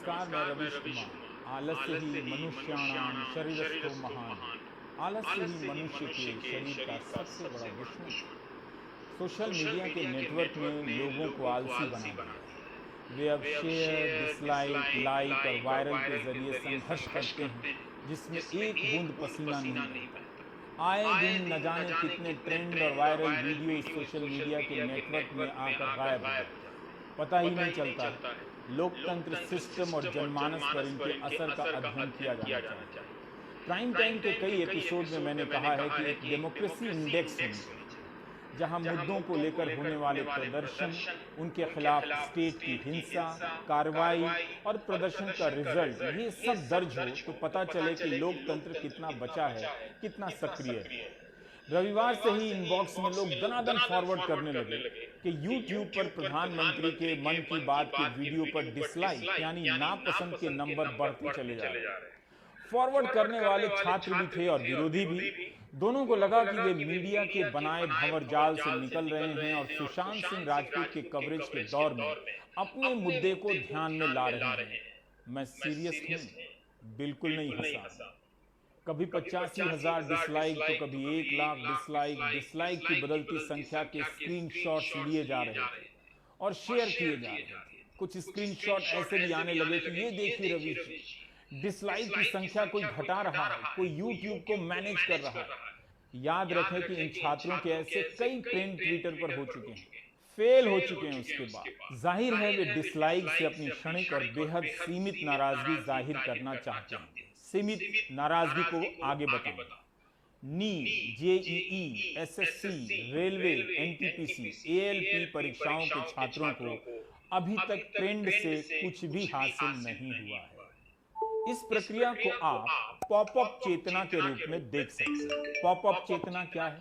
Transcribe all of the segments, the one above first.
नमस्कार, मैं रवीश कुमार। आलस्य ही मनुष्याणाम शरीरस्थो महान। आलस्य ही मनुष्य के शरीर का सबसे बड़ा दुश्मन। सोशल मीडिया के नेटवर्क ने लोगों को आलसी बना दिया है। वे अब शेयर, डिसलाइक, लाइक और वायरल के जरिए संघर्ष करते हैं जिसमें एक बूंद पसीना नहीं बहता। आए दिन न जाने कितने ट्रेंड और वायरल वीडियो इस सोशल मीडिया के नेटवर्क में आकर गायब हो जाते हैं, पता ही नहीं चलता है। लोकतंत्र, सिस्टम और जनमानस पर इनके असर का अध्ययन किया जाना चाहिए। प्राइम टाइम के कई एपिसोड में मैंने कहा है कि एक डेमोक्रेसी इंडेक्स होनी चाहिए, जहां मुद्दों को लेकर होने वाले प्रदर्शन, उनके खिलाफ स्टेट की हिंसा, कार्रवाई और प्रदर्शन का रिजल्ट, ये सब दर्ज हो तो पता चले कि लोकतंत्र कितना बचा है, कितना सक्रिय है। रविवार से ही इनबॉक्स में लोग दनादन फॉरवर्ड करने लगे कि YouTube पर प्रधानमंत्री के मन की बात के वीडियो पर डिसलाइक यानी नापसंद के नंबर बढ़ते चले जा रहे हैं। फॉरवर्ड करने वाले छात्र भी थे और विरोधी भी। दोनों को लगा कि वे मीडिया के बनाए भंवर जाल से निकल रहे हैं और सुशांत सिंह राजपूत के कवरेज के दौर में अपने मुद्दे को ध्यान में ला रहे हैं। मैं सीरियस हूं, बिल्कुल नहीं हंसा। कभी 85,000 डिसलाइक तो कभी 1 लाख डिसलाइक। डिसलाइक की बदलती संख्या के स्क्रीनशॉट्स लिए जा रहे थे और शेयर किए जा रहे थे। कुछ स्क्रीनशॉट ऐसे भी आने लगे कि ये देखिए रवीश जी, डिसलाइक की संख्या कोई घटा रहा है, कोई यूट्यूब को मैनेज कर रहा है। याद रखें कि इन छात्रों के ऐसे कई ट्रेंड ट्विटर पर हो चुके हैं, फेल हो चुके हैं। उसके बाद जाहिर है वे डिसलाइक से अपनी क्षणिक और बेहद सीमित नाराजगी जाहिर करना चाहते हैं। सीमित नाराजगी को आगे बताएं। NEET, JEE, SSC, railway, NTPC, ALP परीक्षाओं के छात्रों को अभी तक ट्रेंड से कुछ भी हासिल नहीं हुआ है। इस प्रक्रिया को आप पॉपअप चेतना के रूप में देख सकते हैं। पॉपअप चेतना क्या है?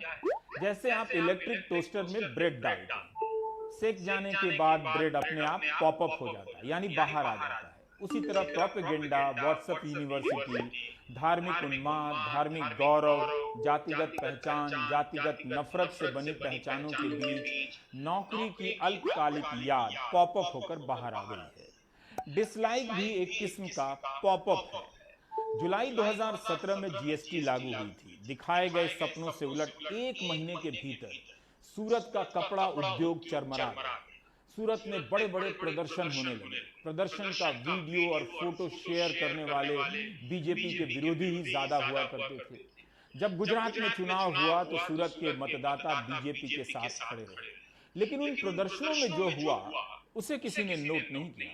जैसे आप इलेक्ट्रिक टोस्टर में ब्रेड डालते हैं, सेक जाने के बाद ब्रेड अपने आप पॉपअप हो जाता है, यानी बाहर आ जाता है। उसी तरह प्रोपेगेंडा, व्हाट्सएप यूनिवर्सिटी, धार्मिक उन्माद, धार्मिक गौरव, जातिगत पहचान, जातिगत नफरत से बनी पहचानों के बीच नौकरी की अल्पकालिक याद पॉपअप होकर बाहर आ गई है। डिसलाइक भी एक किस्म का पॉपअप है। जुलाई 2017 में जीएसटी लागू हुई थी। दिखाए गए सपनों से उलट 1 महीने के भीतर सूरत का कपड़ा उद्योग चरमरा गया। सूरत में बड़े बड़े प्रदर्शन होने लगे। प्रदर्शन का वीडियो और फोटो शेयर करने वाले बीजेपी के विरोधी ही ज्यादा हुआ करते थे। जब गुजरात में चुनाव हुआ तो सूरत के मतदाता बीजेपी के साथ खड़े रहे, लेकिन उन प्रदर्शनों में जो हुआ उसे किसी ने नोट नहीं किया।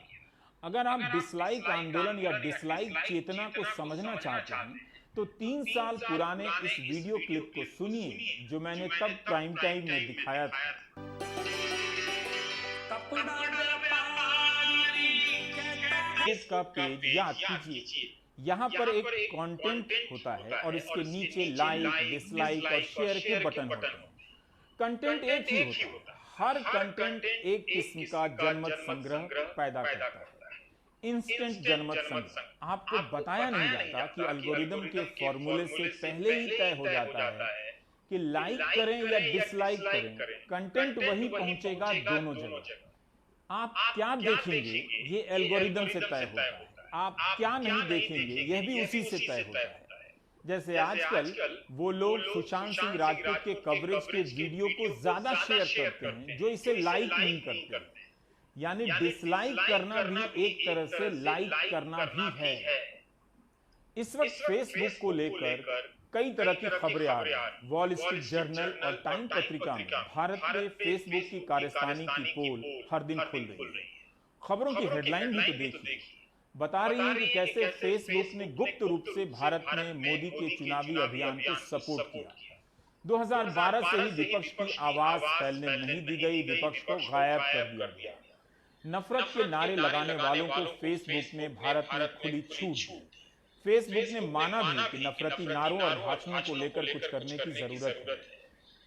अगर आप डिसलाइक आंदोलन या डिसलाइक चेतना को समझना चाहते हैं तो 3 साल पुराने इस वीडियो क्लिप को सुनिए जो मैंने तब प्राइम टाइम में दिखाया था। इसका पेज याद कीजिए। यहाँ पर एक कंटेंट होता है और इसके नीचे लाइक, डिसलाइक और शेयर के बटन होते हैं। कंटेंट एक ही होता है। हर कंटेंट एक किस्म का जनमत संग्रह पैदा करता है। इंस्टेंट जनमत संग्रह। आपको बताया नहीं जाता कि एल्गोरिदम के फॉर्मूले से पहले ही तय हो जाता है कि लाइक करें या डिसलाइक करें, कंटेंट वही पहुंचेगा दोनों जगह। आप क्या देखेंगे ये एल्गोरिदम से तय होता है, आप क्या नहीं देखेंगे यह भी उसी से तय होता है। जैसे आजकल वो लोग सुशांत सिंह राजपूत के कवरेज के वीडियो को ज्यादा शेयर करते हैं जो इसे लाइक नहीं करते, यानी डिसलाइक करना भी एक तरह से लाइक करना भी है। इस वक्त फेसबुक को लेकर कई तरह की खबरें आ रही हैं। वॉल स्ट्रीट जर्नल और टाइम पत्रिका में भारत में फेसबुक की कारस्तानी की पोल हर दिन खुल रही है। खबरों की हेडलाइन भी तो देखिए, बता रही है कि कैसे फेसबुक ने गुप्त रूप से भारत में मोदी के चुनावी अभियान को सपोर्ट किया। 2012 से ही विपक्ष की आवाज फैलने नहीं दी गई, विपक्ष को गायब कर दिया गया। नफरत के नारे लगाने वालों को फेसबुक ने भारत में खुली छूट दी। फेसबुक ने माना भी कि नफरती नारों और भाषणों को लेकर कुछ करने की जरूरत है,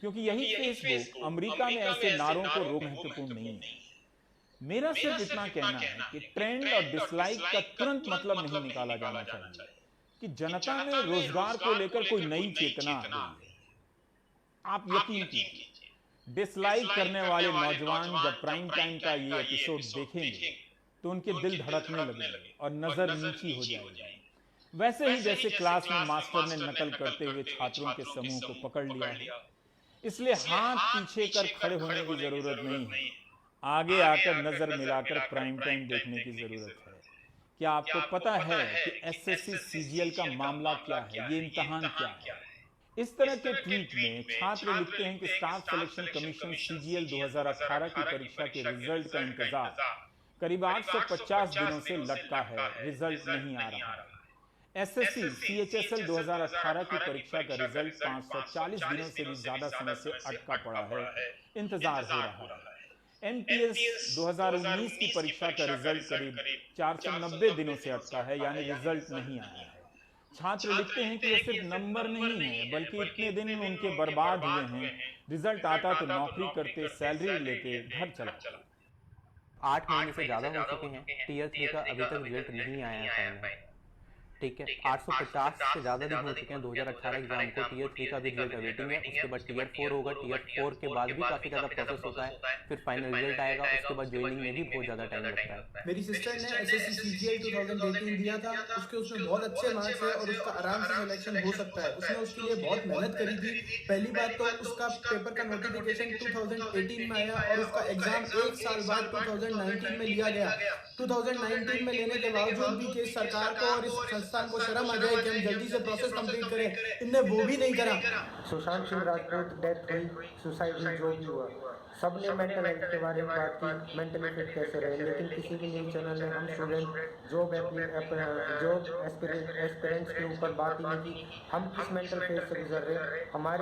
क्योंकि यही फेसबुक अमेरिका में ऐसे नारों को रोकना महत्वपूर्ण नहीं है। मेरा सिर्फ इतना कहना है कि ट्रेंड और डिसलाइक का तुरंत मतलब नहीं निकाला जाना चाहिए कि जनता में रोजगार को लेकर कोई नई चेतना आ गई है। आप यकीन कीजिए, डिसलाइक करने वाले नौजवान जब प्राइम टाइम का ये एपिसोड देखेंगे तो उनके दिल धड़कने लगेंगे और नजर नीची हो जाएगी। वैसे ही जैसे क्लास में मास्टर ने नकल करते हुए छात्रों के समूह को पकड़ लिया है। इसलिए हाथ पीछे कर खड़े होने की जरूरत नहीं है, आगे आकर नजर मिलाकर प्राइम टाइम देखने की जरूरत है। क्या आपको पता है कि एसएससी सीजीएल का मामला क्या है, ये इम्तहान क्या है? इस तरह के ट्वीट में छात्र लिखते हैं कि स्टाफ सिलेक्शन कमीशन सीजीएल 2018 की परीक्षा के रिजल्ट का इंतजार करीब 850 दिनों से लटका है, रिजल्ट नहीं आ रहा है। एसएससी सीएचएसएल 2018 की परीक्षा का रिजल्ट 540 दिनों से भी ज्यादा समय से अटका पड़ा है, इंतजार हो रहा है। एमटीएस 2019 की परीक्षा का रिजल्ट करीब 490 दिनों से अटका है, यानी रिजल्ट नहीं आया है। छात्र लिखते हैं कि यह सिर्फ नंबर नहीं है, बल्कि इतने दिन उनके बर्बाद हुए हैं। रिजल्ट आता तो नौकरी करते, सैलरी लेते, घर चलाते। 8 महीने से ज़्यादा हो चुके हैं, टीयर 3 का अभी तक रिजल्ट नहीं आया है फाइनल। ठीक है, 850 से ज़्यादा दिन हो चुके हैं 2018 एग्जाम को, टीयर 3 का भी रिजल्ट अवेटिंग है। उसके बाद टीयर 4 होगा, टीयर 4 के बाद भी काफ़ी ज़्यादा प्रोसेस होता है, फिर फाइनल रिजल्ट आएगा, उसके बाद ज्वाइनिंग में भी बहुत ज़्यादा टाइम लगता है। मेरी सिस्टर ने एसएससी सीजीएल 2018 दिया था, उसमें बहुत अच्छे मार्क्स है और उसका आराम से सिलेक्शन हो सकता है। उसने उसके लिए बहुत मेहनत करी थी। पहली बात तो उसका पेपर का नोटिफिकेशन 2018 में आया और उसका एग्जाम 1 साल बाद 2019 में लिया गया। 2019 में लेने के बावजूद भी कि सरकार को और इस संस्थान को शर्म आ जाए कि हम जल्दी से प्रोसेस कंप्लीट करें, इनने वो भी नहीं करा। सुशांत सिंह राजपूत डेथ हुई, सुसाइड जो भी हुआ, सबने मेंटल हेल्थ के बारे में बात की, मेंटली फिट कैसे रहे, लेकिन किसी भी न्यूज़ चैनल ने हम स्टूडेंट जॉब एस्पिरेंट्स के ऊपर बात ही नहीं की। हम किस मेंटल फेज से गुजर रहे हैं, हमारे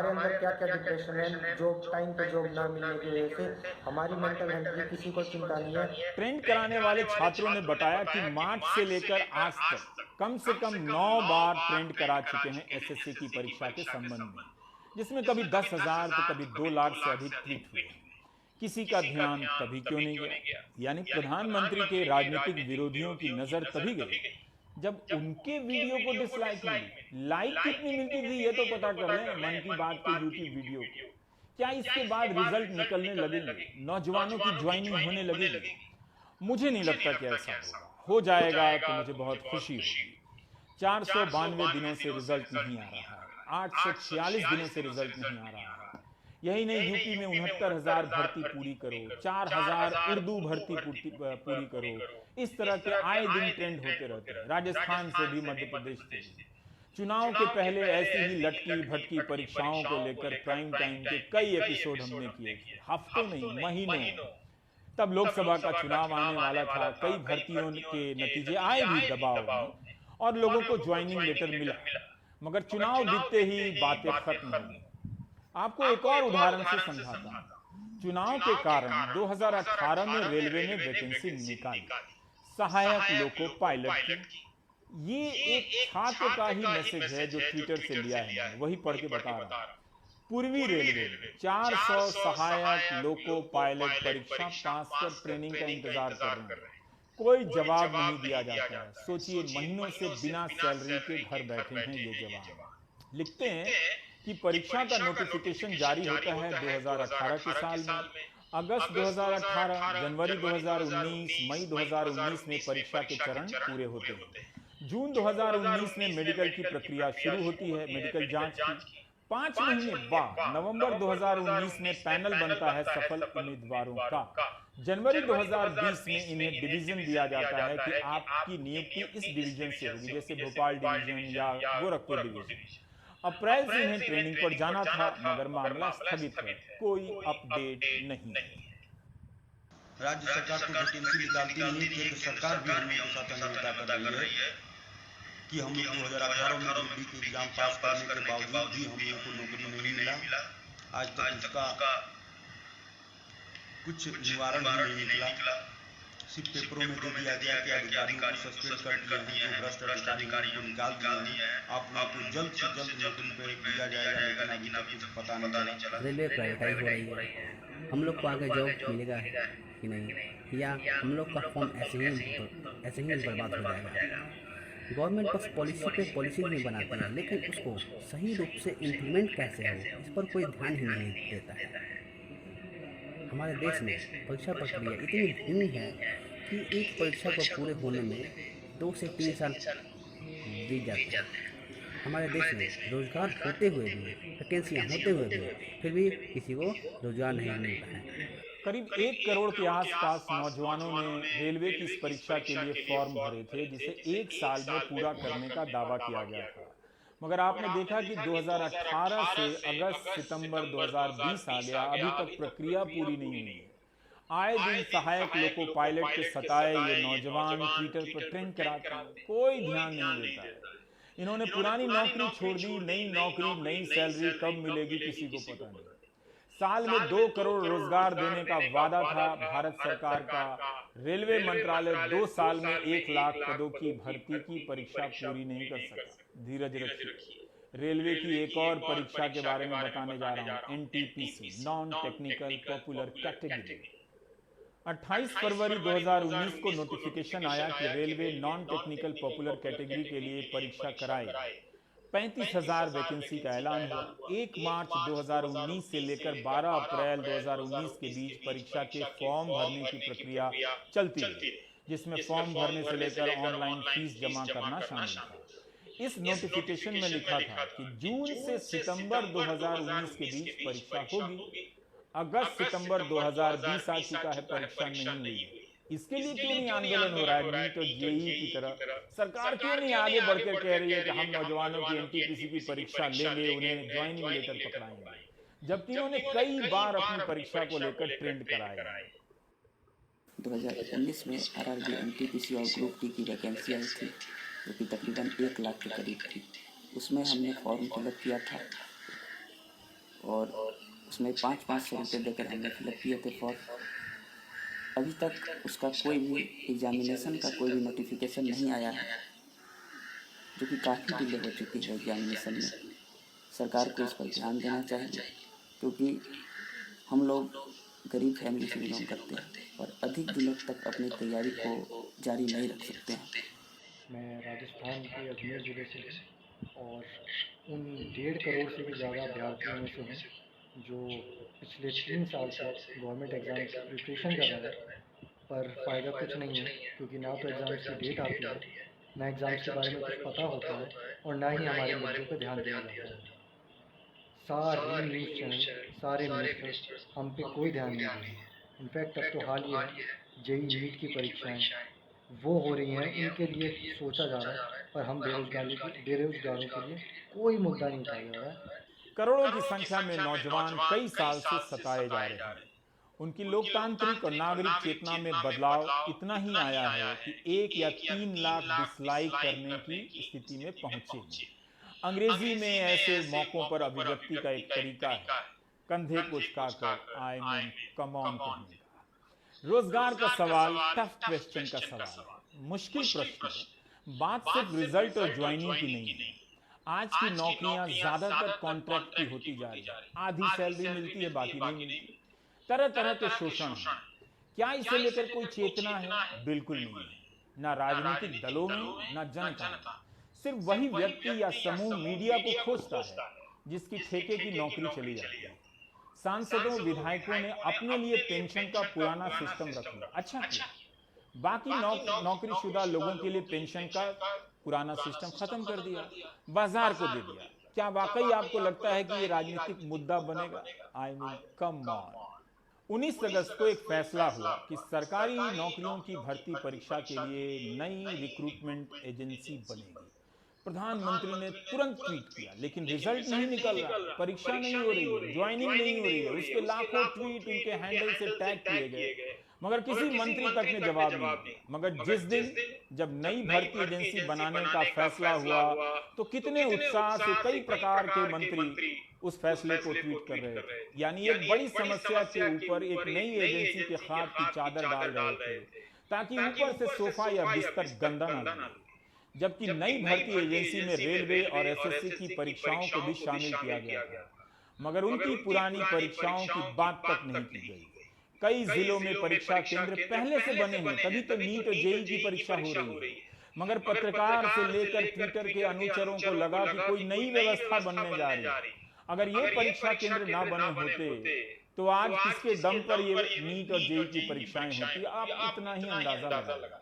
अंदर क्या क्या डिप्रेशन है, जॉब टाइम पे जॉब ना मिलने की वजह से हमारी मेंटल हेल्थ की किसी को चिंता नहीं है। ट्रेंड कराने वाले छात्रों ने बताया कि मार्च से लेकर आज तक कम से कम 9 बार ट्रेंड करा चुके हैं एसएससी की परीक्षा के संबंध में, जिसमें कभी 10,000 तो कभी 2 लाख से अधिक ट्वीट हुए। किसी का ध्यान तभी क्यों नहीं गया? यानी प्रधानमंत्री के राजनीतिक विरोधियों की नजर तभी गई जब उनके वीडियो को डिसलाइक मिली। लाइक कितनी मिलती थी ये तो पता कर लें मन की बात के यूट्यूब वीडियो को। क्या इसके बाद रिजल्ट निकलने लगेंगे, नौजवानों की ज्वाइनिंग होने लगेगी? मुझे नहीं लगता कि ऐसा होगा। हो जाएगा तो मुझे बहुत खुशी होगी। 492 दिनों से रिजल्ट नहीं आ रहा है, 846 दिनों से रिजल्ट नहीं आ रहा है। यही नहीं, यूपी में 69,000 भर्ती पूरी करो, 4,000 उर्दू भर्ती पूरी करो। इस तरह के आए दिन ट्रेंड होते रहते हैं, राजस्थान से भी, मध्य प्रदेश से भी। चुनाव के पहले ऐसी ही लटकी भटकी परीक्षाओं को लेकर प्राइम टाइम के कई एपिसोड हमने किए, हफ्तों नहीं महीनों। तब लोकसभा का चुनाव आने वाला था, कई भर्तियों के नतीजे आए भी दबाव में और लोगों को ज्वाइनिंग लेटर मिला, मगर चुनाव बीतते ही बातें खत्म हो गई। आपको एक और उदाहरण से समझाता हूं। चुनाव के कारण 2018 में रेलवे ने वैकेंसी निकाली, सहायक लोको पायलट की। ये एक छात्र का ही मैसेज है जो ट्विटर से लिया है, मैंने वही पढ़ के बता रहा हूं। पूर्वी रेलवे 400 सहायक लोको पायलट परीक्षा पास कर ट्रेनिंग का इंतजार कर रहे हैं, कोई जवाब नहीं दिया जाता है। सोचिए, महीनों से बिना सैलरी के घर बैठे हैं ये जवान। लिखते हैं कि परीक्षा का नोटिफिकेशन जारी होता है 2018 के साल में, अगस्त 2018, जनवरी 2019, मई 2019 में परीक्षा के चरण पूरे होते हैं। जून 2019 में मेडिकल की प्रक्रिया शुरू होती है, मेडिकल जांच की। 5 महीने बाद नवंबर 2019 में पैनल बनता है सफल उम्मीदवारों का। जनवरी 2020 में इन्हें डिवीजन दिया जाता है कि आपकी नियुक्ति इस डिवीजन से होगी, जैसे भोपाल डिवीजन या गोरखपुर डिवीजन। अप्रैल से इन्हें ट्रेनिंग पर जाना था, मगर मामला स्थगित है, कोई अपडेट नहीं। राज्य सरकार को वैकेंसी निकालती नहीं, केंद्र सरकार भी हम लोगों के साथ अनियमितता कर रही है कि हम लोग 2018 में ग्रुप डी के एग्जाम पास करने के बावजूद भी हम लोगों को नौकरी नहीं मिला। आज तक इसका कुछ निवारण भी नहीं निकला। सिर्फ पेपरों में दे दिया गया कि अधिकारियों को सस्पेंड कर दिए हैं, जो भ्रष्ट अधिकारियों को निकाल दिए हैं, आप लोगों को जल्द से जल्द नौकरी पे दिया जाएगा, लेकिन अभी तक कुछ पता नहीं चला। रेलवे प्राइवेटाइज हो रही है, हम लोग को आगे जॉब मिलेगा कि नहीं, या हम लोग का फॉर्म ऐसे ही बर्बाद हो जाएगा। गवर्नमेंट बस पॉलिसी नहीं बनाती है, लेकिन उसको सही रूप से इम्प्लीमेंट कैसे हो, इस पर कोई ध्यान ही नहीं देता है। हमारे देश में परीक्षा प्रक्रिया इतनी धीमी है कि एक परीक्षा को पूरे होने में 2 से 3 साल बीत जाते हैं। हमारे देश में रोजगार होते हुए भी, वैकेंसियाँ होते हुए भी, फिर भी किसी को रोजगार नहीं मिलता है। करीब 1 करोड़ के आसपास नौजवानों ने रेलवे की इस परीक्षा के लिए फॉर्म भरे थे, जिसे 1 साल में पूरा करने का दावा किया गया था। मगर आपने देखा कि 2018 से अगस्त सितंबर 2020 आ गया, अभी तक प्रक्रिया पूरी नहीं हुई। आए दिन सहायक लोको पायलट के सताए ये नौजवान ट्विटर पर ट्रेंड कराते हैं, कोई ध्यान नहीं देता है। इन्होंने पुरानी नौकरी छोड़ दी, नई नौकरी, नई सैलरी कब मिलेगी किसी को पता नहीं। साल में 2 करोड़ रोजगार देने का वादा था भारत सरकार का। रेलवे मंत्रालय 2 साल में 1 लाख पदों की भर्ती की परीक्षा पूरी नहीं कर सका। धीरज रखिए, रेलवे की एक और परीक्षा के बारे में बताने जा रहा हूँ, NTPC, non technical popular category. 28 फरवरी 2019 को नोटिफिकेशन आया कि railway non technical popular category के लिए परीक्षा कराए। 35,000 वैकेंसी का ऐलान हुआ। 1 मार्च 2019 से लेकर 12 अप्रैल 2019 के बीच परीक्षा के फॉर्म भरने की प्रक्रिया चलती रही, जिसमें फॉर्म भरने से लेकर ऑनलाइन फीस जमा करना शामिल था। इस नोटिफिकेशन में लिखा था कि जून से सितंबर 2019 के बीच परीक्षा होगी। अगस्त सितंबर 2020 आ चुका है, परीक्षा नहीं हुई। इसके लिए क्यों नहीं आंदोलन हो रहा है? नीट और जेईई की तरह सरकार क्यों नहीं आगे बढ़कर कह रही है कि हम नौजवानों की NTPC की परीक्षा लेंगे, उन्हें ज्वाइनिंग लेटर पकड़ाएंगे, जबकि उन्होंने कई बार अपनी परीक्षा को लेकर ट्रेंड कराया। 2019 में RRB NTPC और ग्रुप डी की वैकेंसी आई थी, जो कि तकरीबन 1 लाख के करीब थी। उसमें हमने फॉर्म फिलअप किया था और उसमें 500 रुपये देकर हमने फिलअप किए थे फॉर्म। अभी तक उसका कोई भी एग्जामिनेशन का कोई भी नोटिफिकेशन नहीं आया है, जो कि काफ़ी डिले हो चुकी है एग्जामिनेशन में। सरकार को इस पर ध्यान देना चाहिए, क्योंकि हम लोग गरीब फैमिली से बिलोंग करते हैं और अधिक दिनों तक अपनी तैयारी को जारी नहीं रख सकते हैं। मैं राजस्थान के अजमेर ज़िले से और उन 1.5 करोड़ से भी ज़्यादा अभ्यर्थियों में से हूँ जो पिछले 3 साल से गवर्नमेंट एग्ज़ाम की प्रिपरेशन कर रहे हैं, पर फ़ायदा कुछ नहीं है, क्योंकि ना तो एग्ज़ाम्स की डेट आती है, ना एग्ज़ाम्स के बारे में कुछ पता होता है और ना ही हमारे मुद्दों पर ध्यान दिया जाता है। सारे न्यूज़ चैनल, सारे मिनिस्टर्स हम पे कोई ध्यान नहीं दे रहे हैं। इनफैक्ट अब तो हाल ही है जेईई नीट की परीक्षाएँ वो हो रही हैं, इनके लिए सोचा जा रहा है, पर हम बेरोजगारों के लिए कोई मुद्दा नहीं उठाया जा रहा है। करोड़ों की संख्या में नौजवान कई साल से सताए जा रहे हैं। उनकी लोकतांत्रिक और नागरिक चेतना में बदलाव इतना ही आया है कि 1 या 3 लाख डिसलाइक करने की स्थिति में पहुंचे हैं। अंग्रेजी में ऐसे मौकों पर अभिव्यक्ति का एक तरीका है, कंधे को झुकाकर आई मीन कम ऑन कहने का। रोजगार का सवाल टफ क्वेश्चन का सवाल है, मुश्किल प्रश्न है। बात सिर्फ रिजल्ट और ज्वाइनिंग की नहीं है। आज की नौकरियां ज्यादातर कॉन्ट्रैक्ट की होती जा रही है, आधी सैलरी मिलती है, बाकी नहीं मिलती। तरह तरह के शोषण है। क्या इसे लेकर कोई चेतना है? बिल्कुल नहीं है। ना राजनीतिक दलों में, ना जनता में। सिर्फ वही व्यक्ति या समूह मीडिया को खोजता है जिसकी ठेके की नौकरी चली जाती है। सांसदों, विधायकों ने अपने लिए पेंशन का पुराना सिस्टम रख लिया, अच्छा किया। बाकी नौकरीशुदा लोगों के लिए पेंशन का पुराना सिस्टम खत्म कर दिया, बाजार को दे दिया। क्या वाकई आपको लगता है कि ये राजनीतिक मुद्दा बनेगा? I mean come on. 19 अगस्त को एक फैसला हुआ कि सरकारी नौकरियों की भर्ती परीक्षा के लिए नई रिक्रूटमेंट एजेंसी बनेगी। प्रधानमंत्री ने तुरंत ट्वीट किया, लेकिन रिजल्ट नहीं निकल रहा, परीक्षा नहीं हो रही है, ज्वाइनिंग नहीं हो रही है। उसके लाखों ट्वीट उनके हैंडल से टैग किए गए, मगर किसी मंत्री तक ने जवाब नहीं दिया। मगर जिस दिन जब नई भर्ती एजेंसी बनाने का फैसला हुआ, तो कितने उत्साह से कई प्रकार के मंत्री उस फैसले को ट्वीट कर रहे थे। यानी एक बड़ी समस्या के ऊपर एक नई एजेंसी के खाक की चादर डाल रहे थे, ताकि ऊपर से सोफा या बिस्तर गंदा न लगे। जबकि नई भर्ती एजेंसी में रेलवे और SSC की परीक्षाओं को भी शामिल किया गया था, मगर उनकी पुरानी परीक्षाओं की बात तक नहीं की गई। कई जिलों में परीक्षा केंद्र पहले से बने हैं, तभी तो नीट और जेईई की परीक्षा हो रही है। मगर पत्रकार से लेकर ट्विटर के अनुचरों को लगा कि कोई नई व्यवस्था बनने जा रही है। अगर ये परीक्षा केंद्र ना बने होते तो आज किसके दम पर ये नीट और जेईई की परीक्षाएं होती, आप इतना ही अंदाजा लगा।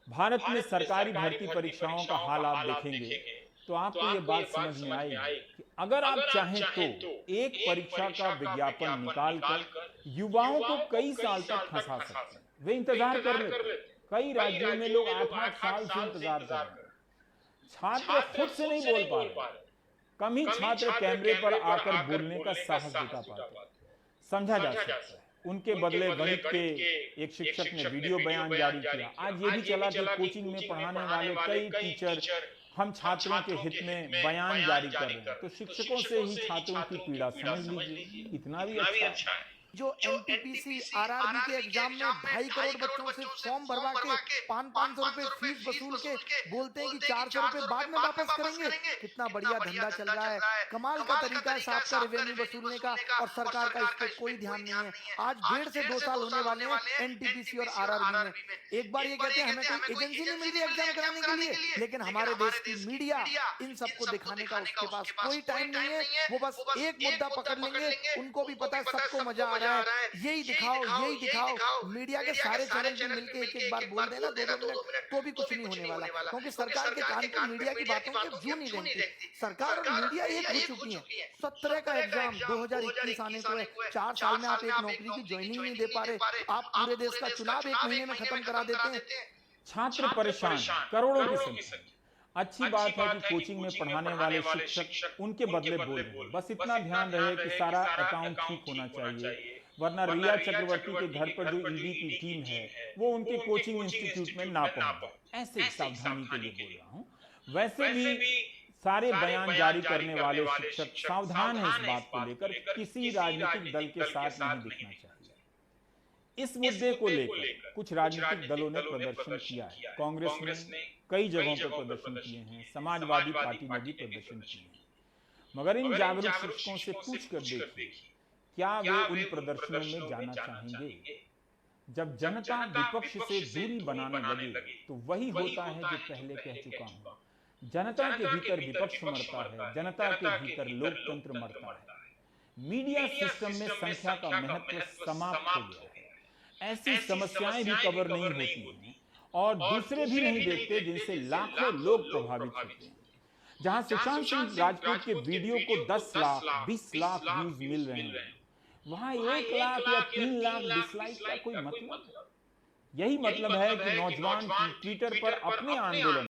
भारत में सरकारी भर्ती परीक्षाओं का हाल आप देखेंगे तो आपको ये बात समझ में आएगी कि अगर आप चाहें तो एक परीक्षा का विज्ञापन निकालकर युवाओं को कई साल तक फंसा सकते हैं। वे इंतजार कर लेते, कई राज्यों में लोग 8-8 साल से इंतजार कर रहे हैं। छात्र खुद से नहीं बोल पा रहे, कम ही छात्र कैमरे पर आकर बोलने का साहस जुटा पाते। समझा जा सकता है उनके बदले गणित के एक शिक्षक ने वीडियो बयान जारी किया। आज ये भी चला कि कोचिंग में पढ़ाने वाले कई टीचर हम छात्रों के हित में बयान जारी कर रहे हैं। तो शिक्षकों से ही छात्रों की पीड़ा समझ लीजिए, इतना भी अच्छा है। जो एनटीपीसी आरआरबी के एग्जाम में 2.5 करोड़ बच्चों से फॉर्म भरवा के 500 रुपए फीस वसूल के बोलते हैं कि 400 रुपए बाद में वापस करेंगे। कितना बढ़िया धंधा चल रहा है, कमाल का तरीका है साहब का रेवेन्यू वसूलने का, और सरकार का इस पर कोई ध्यान नहीं है। आज 1.5 से 2 साल होने वाले हैं एनटीपीसी और आरआरबी में। एक बार ये कहते हैं हमें कोई एजेंसी नहीं मिल रही एग्जाम कराने के लिए, लेकिन हमारे देश की मीडिया इन सबको दिखाने का उसके पास कोई टाइम नहीं है। वो बस एक मुद्दा पकड़ लेंगे, उनको भी पता है सबको मजा आ रहा है, यही दिखाओ। मीडिया के सारे चैनल पे मिलके एक बार बोल देना 2-2 मिनट तो भी कुछ नहीं होने वाला, क्योंकि सरकार के कान पे मीडिया की बातों के व्यू नहीं रहती। सरकार और मीडिया एक हो चुकी है। 17 का एग्जाम 2021 आने को है, 4 साल में आप एक नौकरी की ज्वाइनिंग नहीं दे पा रहे। आप पूरे देश का चुनाव 1 महीने में खत्म करा देते हैं। छात्र परेशान, करोड़ों की संख्या। अच्छी बात है कि कोचिंग में पढ़ाने वाले शिक्षक उनके बदले बोल रहे हैं। बस इतना ध्यान रहे कि सारा अकाउंट ठीक होना चाहिए, वरना रिया चक्रवर्ती के घर पर जो ईडी की टीम है वो उनके कोचिंग इंस्टीट्यूट में ना पहुंचे। ऐसे सावधानी के लिए बोल रहा हूं। वैसे भी सारे बयान जारी करने वाले शिक्षक सावधान हैं इस बात को लेकर, किसी राजनीतिक दल के साथ नहीं दिखना चाहिए। इस मुद्दे को लेकर कुछ राजनीतिक दलों ने प्रदर्शन किया है। कांग्रेस ने कई जगहों पर प्रदर्शन किए हैं, समाजवादी पार्टी ने भी प्रदर्शन किए हैं। मगर इन जागरूक शिक्षकों से पूछ कर देखिए क्या वे उन प्रदर्शनों में जाना चाहेंगे। जब जनता विपक्ष से दूरी बनाने लगे तो वही होता है जो पहले कह चुका हूं, जनता के भीतर विपक्ष मरता है, जनता के भीतर लोकतंत्र मरता है। मीडिया सिस्टम में संख्या का महत्व समाप्त हो गया है। ऐसी समस्याएं भी कवर नहीं होती हैं और दूसरे भी नहीं देखते जिनसे लाखों लोग प्रभावित होते हैं। जहां सुशांत सिंह राजपूत के वीडियो को 10 लाख 20 लाख व्यूज मिल रहे हैं, वहां 1 लाख या 3 लाख डिसलाइक का कोई मतलब? यही मतलब है कि नौजवान ट्विटर पर अपने आंदोलन